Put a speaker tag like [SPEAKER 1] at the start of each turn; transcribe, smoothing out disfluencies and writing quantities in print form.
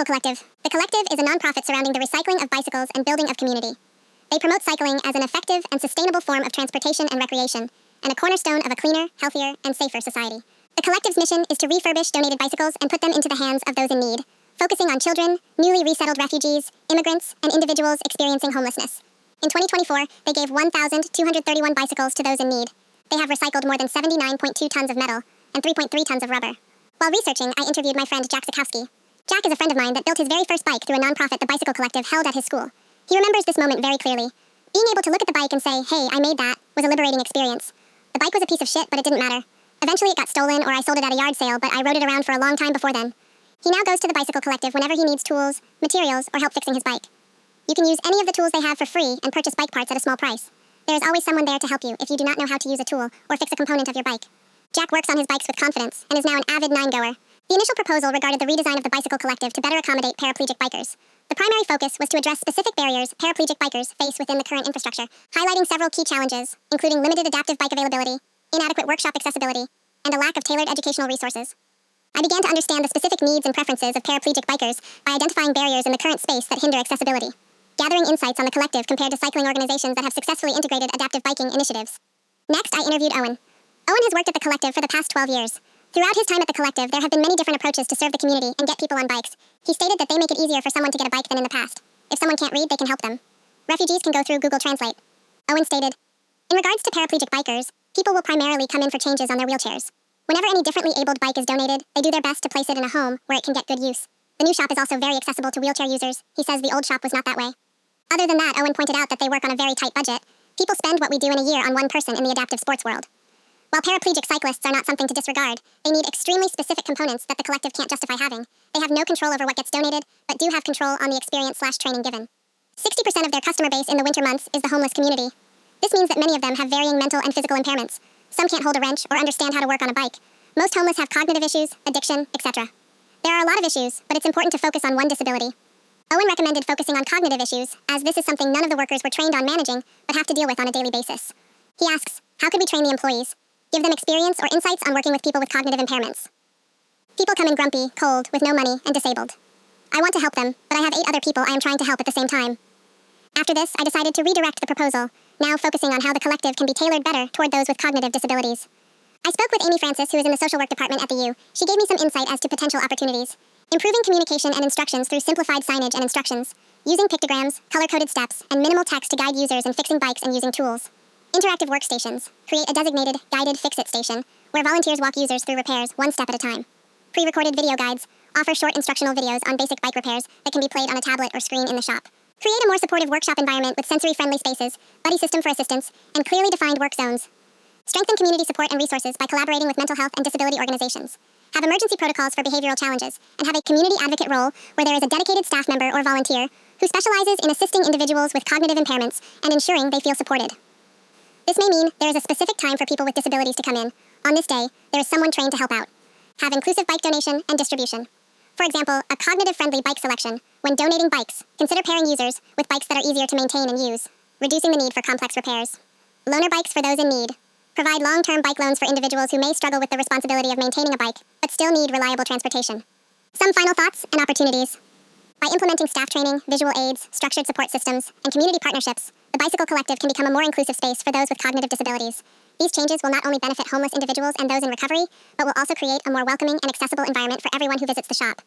[SPEAKER 1] Bicycle Collective. The Collective is a nonprofit surrounding the recycling of bicycles and building of community. They promote cycling as an effective and sustainable form of transportation and recreation, and a cornerstone of a cleaner, healthier, and safer society. The Collective's mission is to refurbish donated bicycles and put them into the hands of those in need, focusing on children, newly resettled refugees, immigrants, and individuals experiencing homelessness. In 2024, they gave 1,231 bicycles to those in need. They have recycled more than 79.2 tons of metal and 3.3 tons of rubber. While researching, I interviewed my friend Jack Sikowski. Jack is a friend of mine that built his very first bike through a nonprofit the Bicycle Collective held at his school. He remembers this moment very clearly. Being able to look at the bike and say, "Hey, I made that," was a liberating experience. The bike was a piece of shit, but it didn't matter. Eventually it got stolen or I sold it at a yard sale, but I rode it around for a long time before then. He now goes to the Bicycle Collective whenever he needs tools, materials, or help fixing his bike. You can use any of the tools they have for free and purchase bike parts at a small price. There is always someone there to help you if you do not know how to use a tool or fix a component of your bike. Jack works on his bikes with confidence and is now an avid nine-goer. The initial proposal regarded the redesign of the Bicycle Collective to better accommodate paraplegic bikers. The primary focus was to address specific barriers paraplegic bikers face within the current infrastructure, highlighting several key challenges, including limited adaptive bike availability, inadequate workshop accessibility, and a lack of tailored educational resources. I began to understand the specific needs and preferences of paraplegic bikers by identifying barriers in the current space that hinder accessibility, gathering insights on the Collective compared to cycling organizations that have successfully integrated adaptive biking initiatives. Next, I interviewed Owen. Owen has worked at the Collective for the past 12 years. Throughout his time at the Collective, there have been many different approaches to serve the community and get people on bikes. He stated that they make it easier for someone to get a bike than in the past. If someone can't read, they can help them. Refugees can go through Google Translate. Owen stated, "In regards to paraplegic bikers, people will primarily come in for changes on their wheelchairs. Whenever any differently abled bike is donated, they do their best to place it in a home where it can get good use. The new shop is also very accessible to wheelchair users. He says the old shop was not that way." Other than that, Owen pointed out that they work on a very tight budget. People spend what we do in a year on one person in the adaptive sports world. While paraplegic cyclists are not something to disregard, they need extremely specific components that the Collective can't justify having. They have no control over what gets donated, but do have control on the experience/training given. 60% of their customer base in the winter months is the homeless community. This means that many of them have varying mental and physical impairments. Some can't hold a wrench or understand how to work on a bike. Most homeless have cognitive issues, addiction, etc. There are a lot of issues, but it's important to focus on one disability. Owen recommended focusing on cognitive issues, as this is something none of the workers were trained on managing, but have to deal with on a daily basis. He asks, how could we train the employees? Give them experience or insights on working with people with cognitive impairments. People come in grumpy, cold, with no money, and disabled. I want to help them, but I have 8 other people I am trying to help at the same time. After this, I decided to redirect the proposal, now focusing on how the Collective can be tailored better toward those with cognitive disabilities. I spoke with Amy Francis, who is in the social work department at the U. She gave me some insight as to potential opportunities. Improving communication and instructions through simplified signage and instructions, using pictograms, color-coded steps, and minimal text to guide users in fixing bikes and using tools. Interactive workstations. Create a designated, guided fix-it station, where volunteers walk users through repairs one step at a time. Pre-recorded video guides. Offer short instructional videos on basic bike repairs that can be played on a tablet or screen in the shop. Create a more supportive workshop environment with sensory-friendly spaces, buddy system for assistance, and clearly defined work zones. Strengthen community support and resources by collaborating with mental health and disability organizations. Have emergency protocols for behavioral challenges, and have a community advocate role where there is a dedicated staff member or volunteer who specializes in assisting individuals with cognitive impairments and ensuring they feel supported. This may mean there is a specific time for people with disabilities to come in. On this day, there is someone trained to help out. Have inclusive bike donation and distribution. For example, a cognitive-friendly bike selection. When donating bikes, consider pairing users with bikes that are easier to maintain and use, reducing the need for complex repairs. Loaner bikes for those in need. Provide long-term bike loans for individuals who may struggle with the responsibility of maintaining a bike, but still need reliable transportation. Some final thoughts and opportunities. By implementing staff training, visual aids, structured support systems, and community partnerships, the Bicycle Collective can become a more inclusive space for those with cognitive disabilities. These changes will not only benefit homeless individuals and those in recovery, but will also create a more welcoming and accessible environment for everyone who visits the shop.